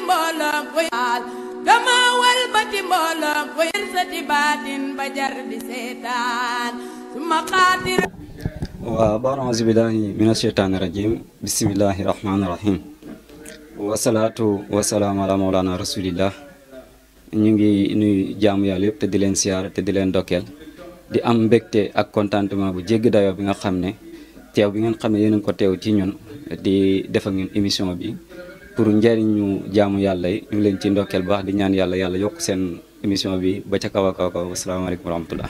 mbooloo ko yaal dama walbati mbooloo ko yër sati baatin ba jar di seetaan suma xaatir waaw ba'uuzu billaahi mina sheytaani rajiim bismillaahi rahmaani rahiim wasalaatu wasalaamu ala mawlaana rasulillah ñu ngi nuyu jaamu yàlla yëpp te di leen siyaar te di leen dokkeel di am mbégte ak contentement bu jéggi dayoo bi nga xam ne teew bi ngeen xam ne yéen a ngi ko teew ci ñun di def ak ñun émission bi pour njëriñu jaamu yàlla yi ñu ngi leen ci ndokkeel baax di ñaan yàlla yàlla yokk seen émission bi ba ca kaw a kaw kaw asalaamaaleykum wa rahmatullah.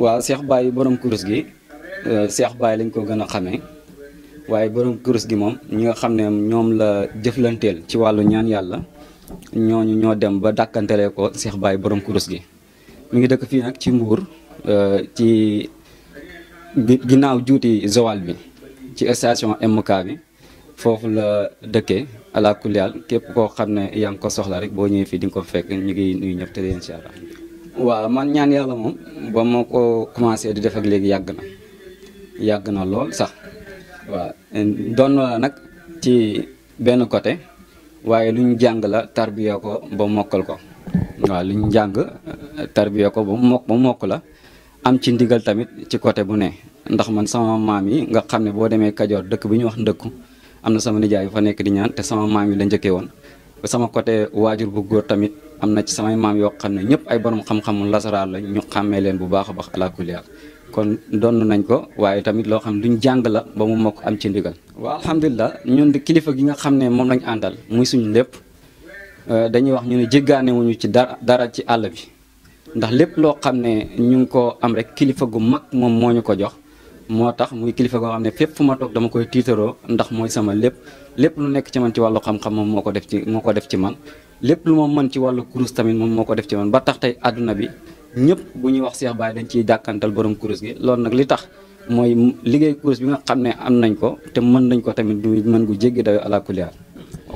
waaw Cheikh Baye borom kurus gi Cheikh Baye lañ ko gën a xamee waaye borom kurus gi moom ñi nga xam ne ñoom la jëflanteel ci wàllu ñaan yàlla ñooñu ñoo dem ba dàkkantelee ko Cheikh Baye borom kurus gi mi ngi dëkk fii nag ci Mbuur ci ginnaaw juuti Joal bi ci station MK bi foofu la dëkkee ala kulli haal képp koo xam ne yaa ngi ko soxla rek boo ñëwee fii di nga ko fekk ñu ngi nuyu ñëpp te leen incha allah. waaw man ñaan yàlla moom ba ma ko commencé di def ak léegi yàgg na lool sax waaw doon na nag ci benn côté waaye lu ñu jàng la tarbiya ko ba mokkal ko waaw lu ñu jàng tarbiya ko ba mokk la am ci ndigal tamit ci côté bu ne ndax man sama maam yi nga xam ne boo demee Kajoor dëkk bi ñu wax ndëkku am na sama nijaay yu fa nekk di ñaan te sama maam yi la njëkkee woon ba sama côté waajur bu góor tamit am na ci samay maam yoo xam ne ñëpp ay borom xam-xamu lasaraar la ñu xàmmee leen bu baax a baax ala kulli haal kon donn nañ ko waaye tamit loo xam ne luñ jàng la ba mu mokk am ci ndigal. waaw alhamdulilah ñun di kilifa gi nga xam ne moom lañ àndal muy suñu lépp dañuy wax ñu ne jéggaanewuñu ci dara ci àll bi ndax lépp loo xam ne ñu ngi ko am rek kilifa gu mag moom moo ñu ko jox moo tax muy kilifa goo xam ne fépp fu ma toog dama koy tiitaroo ndax mooy sama lépp lu nekk ci man ci wàllu xam-xam moom moo ko def ci man lépp lu ma mën ci wàllu kurus tamit moom moo ko def ci man ba tax tey àdduna bi ñëpp bu ñuy wax Cheikh Baye dañ ciy dàkkantal borom kurus gi loolu nag li tax mooy liggéey kurus bi nga xam ne am nañ ko te mën nañ ko tamit du mën gu jéggi dayo ala kulli haal.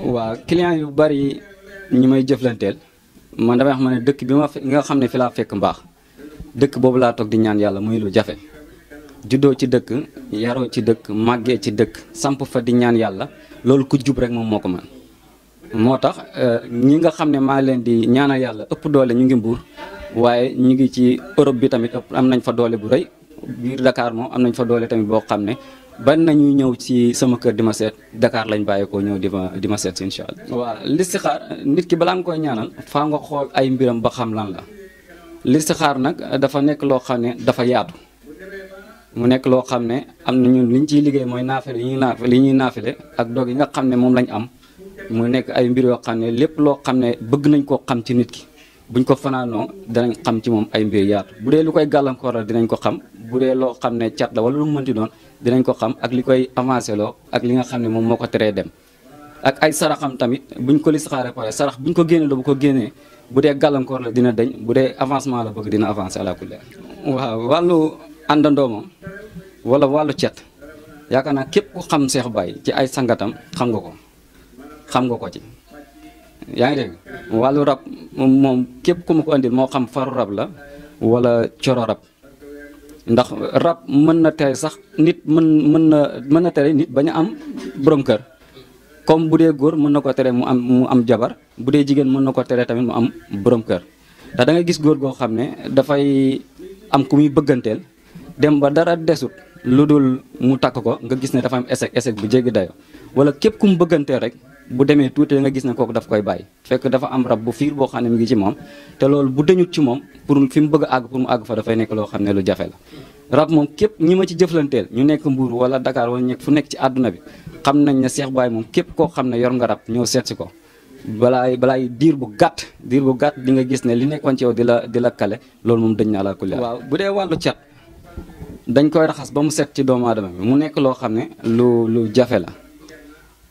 waaw client yu bari ñi may jëflanteel man damay wax ma ne dëkk bi nga xam ne fi laa fekk mbaax dëkk boobu laa toog di ñaan yàlla muy lu jafe juddoo ci dëkk yaroo ci dëkk màggee ci dëkk samp fa di ñaan yàlla loolu ku jub rek moom moo ko mën moo tax ñi nga xam ne maa leen di ñaanal yàlla ëpp doole ñu ngi Mbuur waaye ñu ngi ci Europe bi tamit am nañ fa doole bu rëy biir Dakar moom am nañ fa doole tamit boo xam ne ban nañuy ñëw ci sama kër di ma seet Dakar lañ bàyyeekoo ñëw di ma seet si incha allah. waaw listixaar nit ki balaa nga koy ñaanal faa nga xool ay mbiram ba xam lan la listixaar nag dafa nekk loo xam ne dafa yaatu mu nekk loo xam ne am na ñun liñ ciy liggéey mooy naafile li ñuy naafile ak dog yi nga xam ne moom lañ am mu nekk ay mbir yoo xam ne lépp loo xam ne bëgg nañ koo xam ci nit ki buñ ko fanaanoo dinañ xam ci moom ay mbir yaatu bu dee lu koy gàllankoor la dinañ ko xam bu dee loo xam ne cat la wala lu mu mënti doon dinañ ko xam ak li koy avancé loo ak li nga xam ne moom moo ko teree dem ak ay saraxam tamit buñ ko listixaaree pare sarax buñ ko génnee la bu ko génnee bu dee gàllankoor la dina deñ bu dee avancement la bëgg dina avancé ala kulli. waaw wàllu àndandoo moom wala wàllu cet yaakaar naa képp ku xam Cheikh Baye ci ay sangatam xam nga ko ci yaa ngi dégg wàllu rab moom képp ku ma ko andil moo xam faru rab la wala coro rab ndax rab mën na tere sax nit mën na tere nit bañ a am borom kër comme bu dee góor mën na ko tere mu am jabar bu dee jigéen mën na ko tere tamit mu am borom kër ndax da nga gis góor goo xam ne dafay am ku muy bëgganteel dem ba dara desut lu dul mu takk ko nga gis ne dafa am échec bu jéggi dayo wala képp ku mu bëgganteel rek bu demee tuuti nga gis ne kooku daf koy bàyyi fekk dafa am rab bu fiir boo xam ne mu ngi ci moom te loolu bu dañut ci moom pour fi mu bëgg a àgg pour mu àgg fa dafay nekk loo xam ne lu jafe la rab moom képp ñi ma ci jëflanteel ñu nekk Mbuur wala Dakar wala nekk fu nekk ci àdduna bi xam nañ ne Cheikh Baye moom képp koo xam ne yor nga rab ñëw seet si ko balaay diir bu gàtt di nga gis ne li nekkoon ci yow di la kale loolu moom dañ na la kulli. waaw bu dee wàllu cat dañ koy raxas ba mu set ci doomu aadama bi mu nekk loo xam ne lu jafe la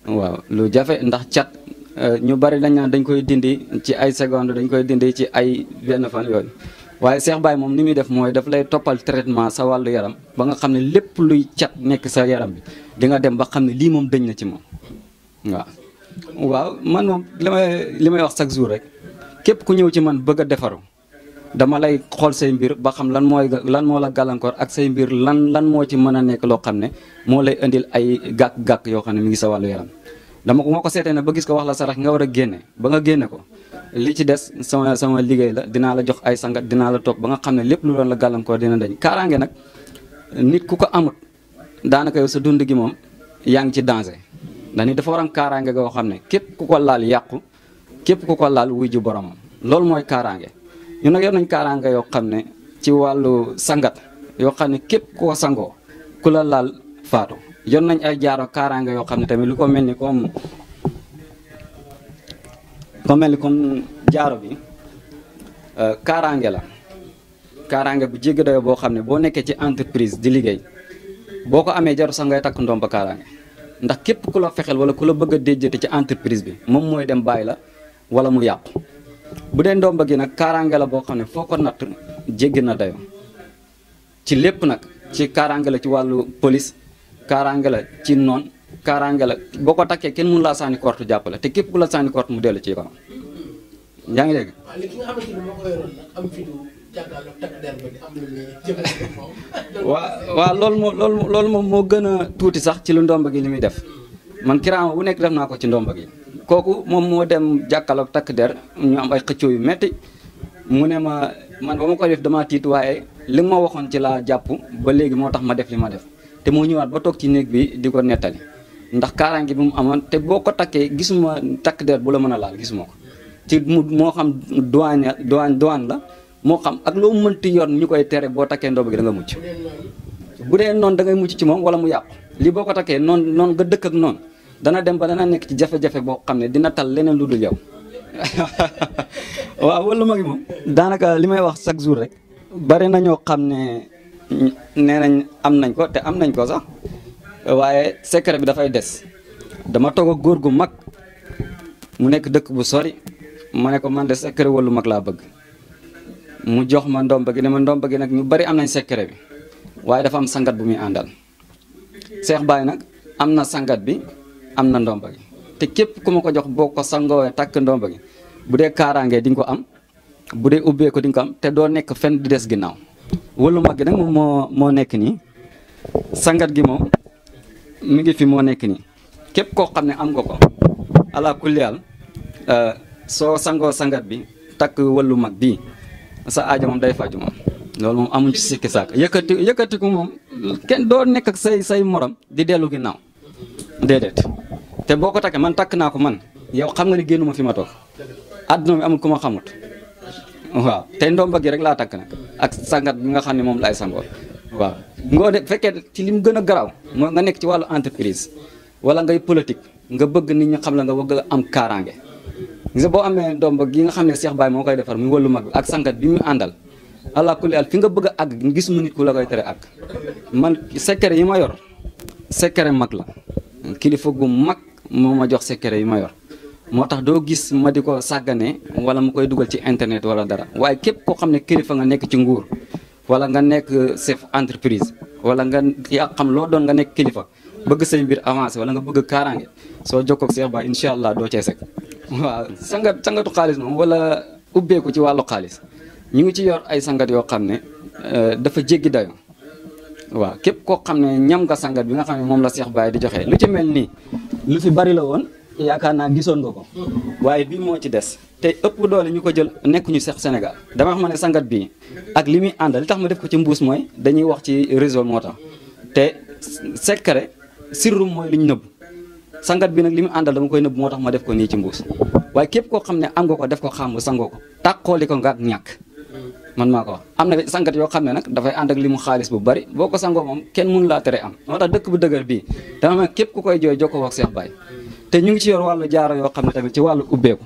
waaw lu jafe ndax cat ñu bari dañ naan dañ koy dindi ci ay seconde dañ koy dindi ci ay benn fan yooyu waaye Cheikh Baye moom ni muy def mooy daf lay toppal traitement sa wàllu yaram ba nga xam ne lépp luy cat nekk sa yaram bi di nga dem ba xam ne lii moom dañ na ci moom waaw man moom li may wax chaque jour rek képp ku ñëw ci man bëgg a defaru dama lay xool say mbir ba xam lan moo la gàllankoor ak say mbir lan moo ci mën a nekk loo xam ne moo lay indil ay gàkk-gàkk yoo xam ne mi ngi sa wàllu yaram. moo ko seetee ne ba gis ko wax la sarax nga war a génne ba nga génne ko li ci des sama liggéey la dinaa la jox ay sangat dinaa la toog ba nga xam ne lépp lu doon la gàllankoor dina dañ. kaaraange nag nit ku ko amut daanaka yow sa dund gi moom yaa ngi ci danger ndax nit dafa war am kaaraange goo xam ne képp ku ko laal yàqu képp ku ko laal wuy ji boromam loolu mooy kaaraange. ñun nag yor nañ kaaraange yoo xam ne ci wàllu sangat yoo xam ne képp ku ko sangoo ku la laal faatu. yor nañ ay jaaro kaaraange yoo xam ne tamit lu ko mel ni comme jaaro bi kaaraange la kaaraange bu jéggi dayoo boo xam ne boo nekkee ci entreprise di liggéey boo ko amee jaru sax ngay takk ndomba kaaraange ndax képp ku la fexeel wala ku la bëgg a déjjate ci entreprise bi moom mooy dem bàyyi la wala mu yàqu. bu dee ndomba gi nag kaaraange la boo xam ne foo ko natt jéggi na dayoo ci lépp nag ci kaaraange la ci wàllu police. kaaraange la ci noon kaaraange la boo ko takkee kenn mënu laa sànni korte jàppale te képp ku la sànni korte mu dellu ci kaw yaa ngi dégg. waaw li ki nga xamante ni moo ko yoroon nag am fi du jàkkaarloo takk der ba di am lu muy jëfandikoo moom. waaw loolu moom moo gën a tuuti sax ci lu ndomba gi li muy def man kiraama bu nekk def naa ko ci ndomba gi kooku moom moo dem jàkkaarloo takk der ñu am ay xëccoo yu metti mu ne ma man ba ma ko def damaa tiit waaye li ma waxoon ci laa jàpp ba léegi moo tax ma def li ma def. te moo ñëwaat ba toog ci néeg bi di ko nettali ndax kaaraange bi mu amoon te boo ko takkee gisuma takk der bu la mën a laal gisuma ko ci moo xam douane la moo xam ak loo mënti yor ñu koy tere boo takkee ndomb gi da nga mucc bu dee noonu da ngay mucc ci moom wala mu yàqu lii boo ko takkee noonu nga dëkk ak noonu dana dem ba dana nekk ci jafe-jafe boo xam ne dina tal leneen lu dul yow waaw wala ma ngi moom daanaka li may wax chaque jour rek bari na ñoo xam ne nee nañ am nañ ko te am nañ ko sax waaye secret bi dafay des dama toog ak góor gu mag mu nekk dëkk bu sori ma ne ko man de secret wàllu mag laa bëgg mu jox ma ndomba gi ne ma ndomba gi nag ñu bari am nañ secret bi waaye dafa am sangat bu muy àndal Cheikh Baye nag am na sangat bi am na ndomba gi te képp ku ma ko jox boo ko sangoowee takk ndomba gi bu dee kaaraange di nga ko am bu dee ubbee ko di nga ko am te doo nekk fenn di des ginnaaw wàllu mag gi nag moom moo nekk nii sangat gi moom mi ngi fi moo nekk nii képp koo xam ne am nga ko ala kulli haal soo sangoo sangat bi takk wàllu mag bii sa aajo moom day faju moom loolu moom amuñ ci sikki sàkk yëkkati ko moom kenn doo nekk ak say morom di dellu ginnaaw déedéet te boo ko takkee man takk naa ko man yow xam nga ni génnuma fi ma toog àdduna bi amul ku ma xamut waaw te ndomba gi rek laa takk nag ak sangat bi nga xam ne moom laay sangoo waaw ngoo de fekkee ci li mu gën a garaaw moo nga nekk ci wàllu entreprise wala ngay politique nga bëgg nit ñi xam la nga bëgg am kaaraange gis boo amee ndomba gi nga xam ne Cheikh Baye moo koy defar muy wàllu mag bi ak sangat bi mu àndal allah kulli al fi nga bëgg a àgg gis mu nit ku la koy tere àgg man secret yi ma yor secret mag la kilifa gu mag moo ma jox secret yi ma yor moo tax doo gis ma di ko sàggane wala mu koy dugal ci internet wala dara waaye képp koo xam ne kilifa nga nekk ci nguur wala nga nekk chef entreprise wala nga yaa xam loo doon nga nekk kilifa bëgg say mbir avancé wala nga bëgg kaaraange soo jokkoo ak Cheikh Baye incha allah doo cee sek waaw sangatu xaalis moom wala ubbeeku ci wàllu xaalis ñu ngi ci yor ay sangat yoo xam ne dafa jéggi dayo waaw képp koo xam ne ñam nga sangat bi nga xam ne moom la Cheikh Baye di joxe lu ci mel nii lu fi bari la woon yaakaar naa gisoon nga ko waaye bii moo ci des te ëpp doole ñu ko jël nekkuñu Cheikh Sénégal dama xam ne sangat bii ak li muy àndal li tax ma def ko ci mbuus mooy dañuy wax ci réseau moo tax te secret sirrum mooy li ñu nëbb sangat bi nag li mu àndal dama koy nëbb moo tax ma def ko nii ci mbuus waaye képp koo xam ne am nga ko def ko xam sangoo ko tàqooli ko nga ak ñàkk man maa ko wax am na sangat yoo xam ne nag dafay ànd ak li mu xaalis bu bari boo ko sangoo moom kenn mënu laa tere am moo tax dëkk bu dëgër bii dama ne képp ku koy jooy jokkoo ak Cheikh Baye te ñu ngi ci yor wàllu jaaro yoo xam ne tamit ci wàllu ubbeeku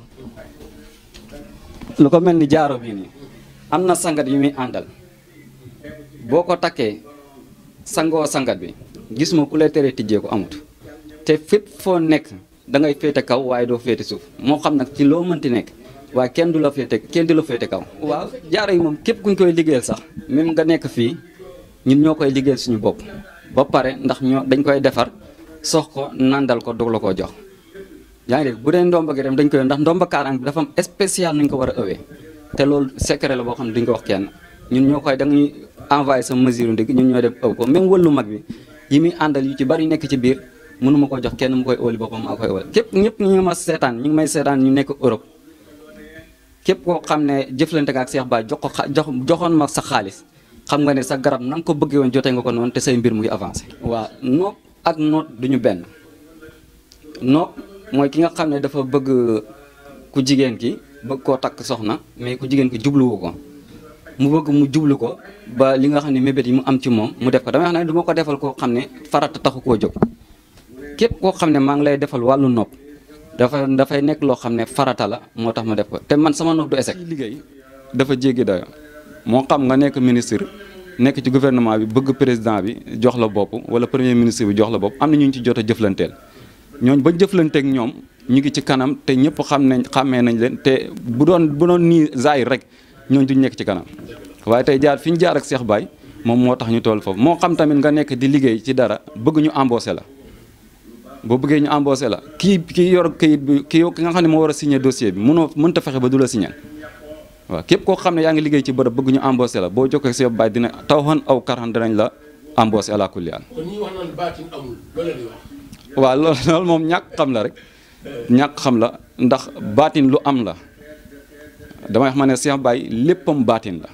lu ko mel ni jaaro bii nii am na sangat yu muy àndal boo ko takkee sangoo sangat bi gis ma ku lay tere tijjee ko amut te fépp foo nekk da ngay féete kaw waaye doo féete suuf moo xam nag ci loo mënti nekk waaye kenn du la féete kaw. waaw jaaro yi moom képp kuñ koy liggéeyal sax même nga nekk fii ñun ñoo koy liggéeyal suñu bopp ba pare ndax dañ koy defar sox ko nandal ko dog la koo jox. yaa ngi dégg bu dee ndomba gi dem dañ koy ndax ndomba kaaraan bi dafa am spécial nuñ ko war a ëwee te loolu secret la boo xam ne duñ ko wax kenn ñun ñoo koy da ñuy envoyé sa mesure ndig ñun ñoo dem ëw ko même wëllu mag bi yi muy àndal yu ci bari nekk ci biir mënuma ko jox kenn mu koy óoli boppam maa koy óoli képp ñëpp ñu ma seetaan ñu ngi may seetaan ñu nekk Europe képp koo xam ne jëflante ak Cheikh Baye joxoon ma sa xaalis xam nga ne sa garab na nga ko bëggee woon jotee nga ko noonu te say mbir mu ngi avancé. waaw nopp ak noot duñu benn nopp mooy ki nga xam ne dafa bëgg ku jigéen ki bëgg koo takk soxna mais ku jigéen ki jubluwu ko mu bëgg mu jublu ko ba li nga xam ne mébét yi mu am ci moom mu def ko damay wax ne du ma ko defal koo xam ne farata taxu koo jóg képp koo xam ne maa ngi lay defal wàllu nopp dafay nekk loo xam ne farata la moo tax ma def ko te man sama nopp du échec. liggéey dafa jéggi dayo moo xam nga nekk ministre nekk ci gouvernement bi bëgg président bi jox la bopp wala premier ministre bi jox la bopp am na ñu ci jot a jëflanteel ñooñ ba jëflanteeg ñoom ñu ngi ci kanam te ñëpp xàmmee nañ leen te bu doon nii zaahir rek ñooñ duñ nekk ci kanam waaye tey jaar fi ñu jaar ak Cheikh Baye moom moo tax ñu toll foofu moo xam tamit nga nekk di liggéey ci dara bëgg ñu embauché la boo bëggee ñu embauché la kii yor kayit bi ki nga xam ne moo war a signé dossier bi mënta fexe ba du la signé waaw képp koo xam ne yaa ngi liggéey ci bërëb bëgg ñu embauché la boo jokkoo ak Cheikh Baye dina tawxan aw karxan dinañ la embauché ala kulli haal. kon ñi wax naan baatin amul loolu di wax. waaw loolu moom ñàkk xam la rek ñàkk xam la ndax baatin lu am la damay wax ma ne Cheikh Baye léppam baatin la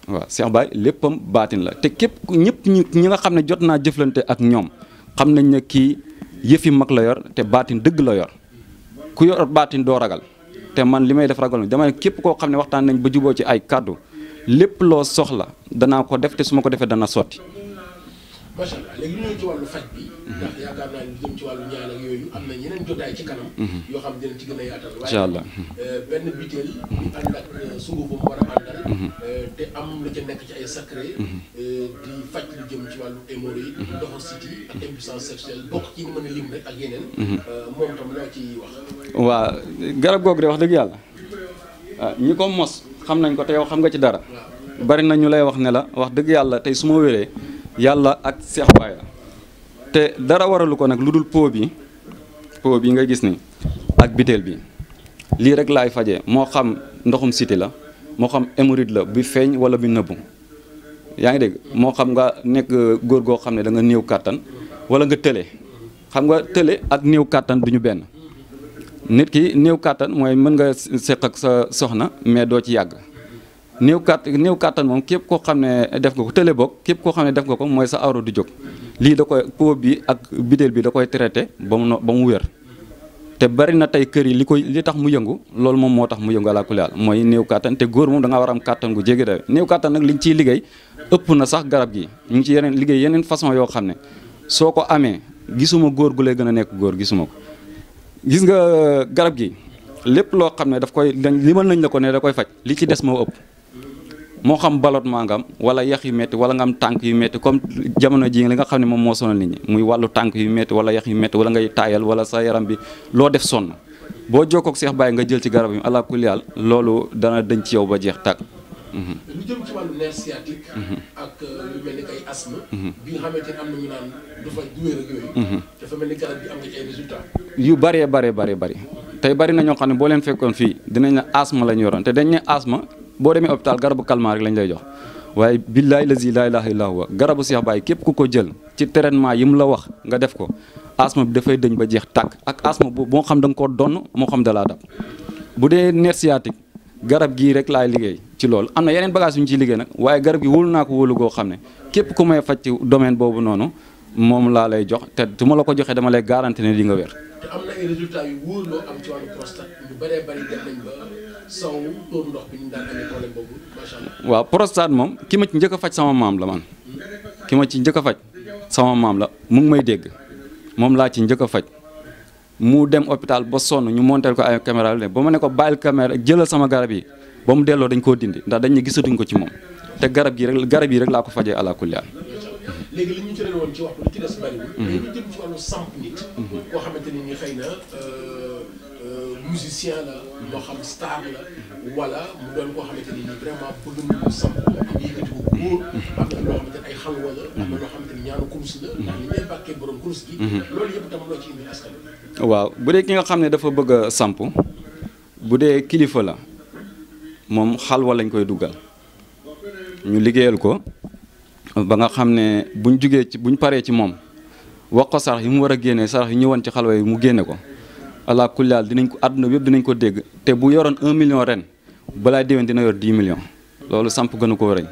waaw Cheikh Baye léppam baatin la te képp ñëpp ñi nga xam ne jot naa jëflante ak ñoom xam nañ ne kii yëfi mag la yor te baatin dëgg la yor ku yor baatin doo ragal te man li may def ragal dama ne képp koo xam ne waxtaan nañ ba juboo ci ay kàddu lépp loo soxla danaa ko def te su ma ko defee dana sotti. macha allah léegi lu ñëw ci wàllu faj bi. ndax yaakaar naa ni jëm ci wàllu ñaan ak yooyu am na yeneen jotaay ci kanam. yoo xam ne dinañ ci gën a yaatal. incha allah benn butéel bi ànd ak sunguf bu mu war a àndal. te am lu ca nekk ci ay secret. di faj lu jëm ci wàllu hémorroïde. ndoxu siti ak impuissance sexuelle bokk ci mën a lim rek ak yeneen. moom tam loo ci wax. waa garab googu de wax dëgg yàlla ñi ko mos xam nañ ko te yow xam nga ci dara. bari na ñu lay wax ne la wax dëgg yàlla tey su ma wéree yàlla ak Cheikh Baye la te dara waralu ko nag lu dul pot bi nga gis ni ak biteel bi lii rek laay fajee moo xam ndoxum siti la moo xam hémorroïde la bi feeñ wala bi nëbbu yaa ngi dégg moo xam nga nekk góor goo xam ne da nga néew kàttan wala nga tële xam nga tële ak néew kàttan duñu benn nit ki néew kàttan mooy mën nga seq ak sa soxna mais doo ci yàgg néew kàttan moom képp koo xam ne def nga ko tële boog képp koo xam ne def nga ko mooy sa awra du jóg lii da koy pot bi ak bideel bi da koy traité ba mu wér te bari na tey kër yi li tax mu yëngu loolu moom moo tax mu yëngu àlakulaal mooy néew kàttan te góor moom da nga war a am kàttan gu jéggi dayo néew kàttan nag liñ ciy liggéey ëpp na sax garab gi ñu ngi ci yeneen façon yoo xam ne soo ko amee gisuma góor gu lay gën a nekk góor gisuma ko gis nga garab gi lépp loo xam ne daf koy limal nañ la ko ne da koy faj li ci des moo ëpp moo xam ballottement nga am wala yax yu métti wala nga am tànk yu métti comme jamono ji li nga xam ne moom moo sonal nit ñi muy wàllu tànk yu métti wala yax yu métti wala ngay taayal wala sa yaram bi loo def sonn boo jokkoo ak Cheikh Baye nga jël ci garab yi ala kulli haal loolu dana dañ ci yow ba jeex tàkk. lu jëm ci wàllu nerf sciatique. ak lu mel ni kay asthme. bi nga xamante ne am na ñu naan du faj du wér ak yooyu. dafa mel ni garab bi am nga ci ay résultats. yu bari tey bari na ñoo xam ne boo leen fekkoon fii dinañ ne asthme la ñu yoroon te dañ ne asthme boo demee hôpital garabu calmant rek lañ lay jox waaye billaay lazi laa ilaaha illaa huwa garabu Cheikh Baye képp ku ko jël ci traitement yi mu la wax nga def ko asthme bi dafay dëñ ba jeex tàkk ak asthme bu moo xam da nga koo donn moo xam da laa dab bu dee nerf sciatique garab gii rek laay liggéey ci loolu am na yeneen bagage yu ñu ciy liggéey nag waaye garab gi wóolu naa ko wóolu goo xam ne képp ku may faj ci domaine boobu noonu moom laa lay jox te su ma la ko joxee dama lay garanti ne di nga wér. te am na ay résultats yu wóor loo am ci wàllu prostate ñu bëree bëri dem nañ ba saw tóor ndox bi ñu daan amee problème boobu macha allah. waaw prostate moom ki ma ci njëkk a faj sama maam la man ki ma ci njëkk a faj sama maam la mu ngi may dégg moom laa ci njëkk a faj mu dem hôpital ba sonn ñu montel ko ay caméra ba ma ne ko bàyyil caméra jëlal sama garab yi ba mu delloo dañ koo dindi ndax dañ ne gisatuñ ko ci moom te garab yi rek laa ko fajee ala kulli haal. léegi li ñu tëral woon ci waxtu li ci des bariwul. mais ñu jëm ci wàllu samp nit. koo xamante ni xëy na musicien la moo xam star la wala mu doon koo xamante ni vraiment bëgg nañu samp am yëkkati ko góor am na loo xamante ni ay xalwa la am na loo xamante ni ñaanu kurus la ndax li ñuy bàkkee borom kurus gi loolu yëpp tam loo ci indi askan wi. waaw bu dee ki nga xam ne dafa bëgg a samp bu dee kilifa la moom xalwa lañ koy duggal ñu liggéeyal ko ba nga xam ne buñ jugee ci buñ paree ci moom wax ko sarax yi mu war a génnee sarax yi ñëwoon ci xalwa yi mu génne ko ala kulli haal dinañ ko àdduna bi yëpp dinañ ko dégg te bu yoroon 1 million ren balaa déwén dina yor 10 millions loolu samp gënu ko rëñ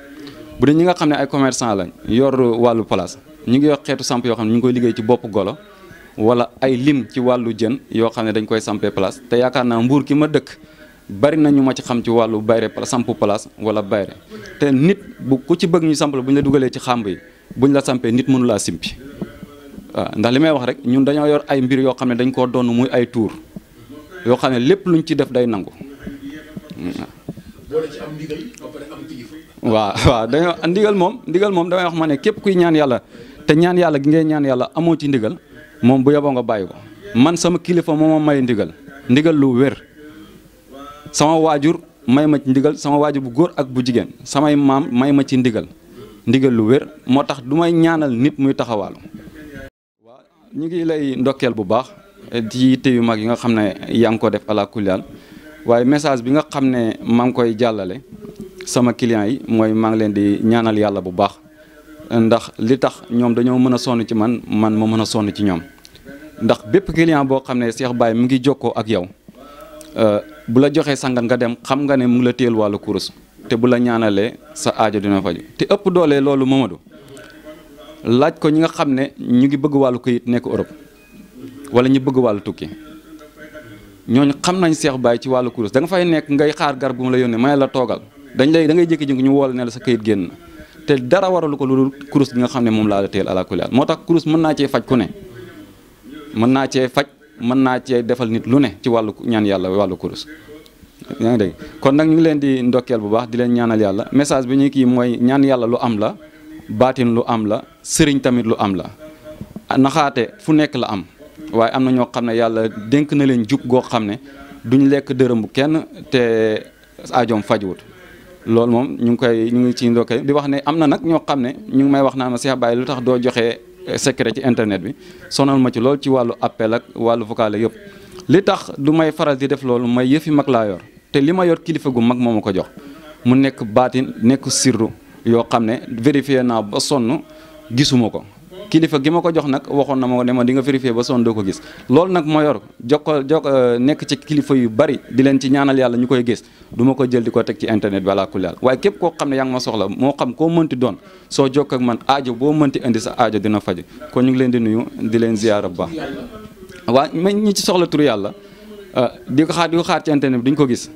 bu dee ñi nga xam ne ay commerçant lañ yor wàllu place ñu ngi yor xeetu samp yoo xam ne ñu ngi koy liggéey ci bopp golo wala ay lim ci wàllu jën yoo xam ne dañ koy sampee place te yaakaar naa Mbuur ki ma dëkk bari na ñu ma ci xam ci wàllu bayre sampu place wala bayre te nit bu ku ci bëgg ñu samp la bu ñu la dugalee ci xàmb yi bu ñu la sampee nit mënu laa simpi waaw ndax li may wax rek ñun dañoo yor ay mbir yoo xam ne dañ koo doon muy ay tuur yoo xam ne lépp luñ ci def day nangu boole ci am ndigal ba pare am kilifa. waaw dañoo ndigal moom damay wax ma ne képp kuy ñaan yàlla te ñaan yàlla gi ngay ñaan yàlla amoo ci ndigal moom bu yeboo nga bàyyi ko man sama kilifa moo ma may ndigal lu wér sama waajur may ma ci ndigal sama waajur bu góor ak bu jigéen samay maam may ma ci ndigal lu wér moo tax du may ñaanal nit muy taxawaalu. waaw ñu ngi lay ndokkeel bu baax ci yitte yu mag yi nga xam ne yaa ngi ko def ala kulli haal waaye message bi nga xam ne maa ngi koy jàllale sama clients yi mooy maa ngi leen di ñaanal yàlla bu baax ndax li tax ñoom dañoo mën a sonn ci man ma mën a sonn ci ñoom ndax bépp client boo xam ne Cheikh Baye mu ngi jokkoo ak yow bu la joxee sangat nga dem xam nga ne mu ngi la téel wàllu kurus te bu la ñaanalee sa aajo dina faju te ëpp doole loolu Mamadou laaj ko ñi nga xam ne ñu ngi bëgg wàllu këyit nekk Europe wala ñu bëgg wàllu tukki ñooñu xam nañ Cheikh Baye ci wàllu kurus da nga fay nekk ngay xaar garab bu mu la yónnee may la toogal da ngay jékki-jékki ñu wool ne la sa këyit génn te dara waralu ko lu dul kurus gi nga xam ne moom laa la téel ala kulli haal moo tax kurus mën naa cee faj ku ne mën naa cee defal nit lu ne ci wàllu ñaan yàlla wàllu kurus yaa ngi dégg kon nag ñu ngi leen di ndokkeel bu baax di leen ñaanal yàlla message bi ñu kii mooy ñaan yàlla lu am la baatin lu am la sëriñ tamit lu am la naxaate fu nekk la am waaye am na ñoo xam ne yàlla dénk na leen jub goo xam ne duñ lekk dërëm bu kenn te aajoom fajwut loolu moom ñu ngi ci ndokkeel di wax ne am na nag ñoo xam ne ñu ngi may wax naa ma Cheikh Baye lu tax doo joxe secret ci internet bi sonal ma ci loolu ci wàllu appel ak wàllu vocal yëpp li tax du may faral di def loolu may yëfi mag laa yor te li ma yor kilifa gu mag moo ma ko jox mu nekk baatin nekk sirru yoo xam ne vérifié naa ba sonn gisuma ko kilifa gi ma ko jox nag waxoon na ma ne ma di nga vérifié ba sonn doo ko gis loolu nag ma yor nekk ci kilifa yu bari di leen ci ñaanal yàlla ñu koy gis du ma ko jël di ko teg ci internet bi ala kulli haal waaye képp koo xam ne yaa ngi ma soxla moo xam koo mënti doon soo jokk ak man aajo boo mënti indi sa aajo dina faju kon ñu ngi leen di nuyu di leen ziyaara bu baax waaw ma ñi ci soxla turu yàlla di ko xaar ci internet bi duñ ko gis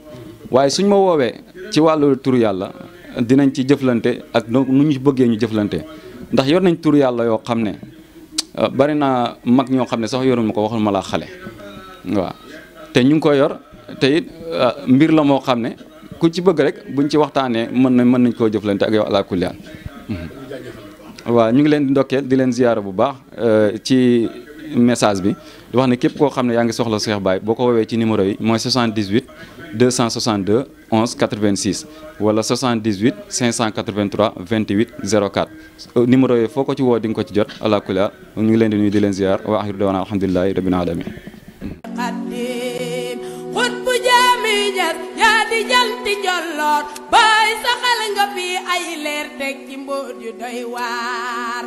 waaye suñ ma woowee ci wàllu turu yàlla dinañ ci jëflante ak nu ñu bëggee ñu jëflante ndax yor nañ turu yàlla yoo xam ne bari na mag ñoo xam ne sax yorul ma ko waxul ma laa xale waaw te ñu ngi ko yor te it mbir la moo xam ne ku ci bëgg rek buñ ci waxtaanee mën nañ koo jëflante ak yow ala kulli haal waaw ñu ngi leen di ndokkeel di leen ziyaara bu baax ci message bi di wax ne képp koo xam ne yaa ngi soxla Cheikh Baye boo ko woowee ci numéro yi mooy 78 262 11 86 wala 78 583 28 04 numéro yi foo ko ci woo di nga ko ci jot ala kulli haal ñu ngi leen di nuyu di leen ziyaar wa axiru dawana alhamdulillahi rabbil alamin xut bu jaami ñas yaa di janti jolloor bay saxal nga fi ay leer teg ci mbóot yu doy waar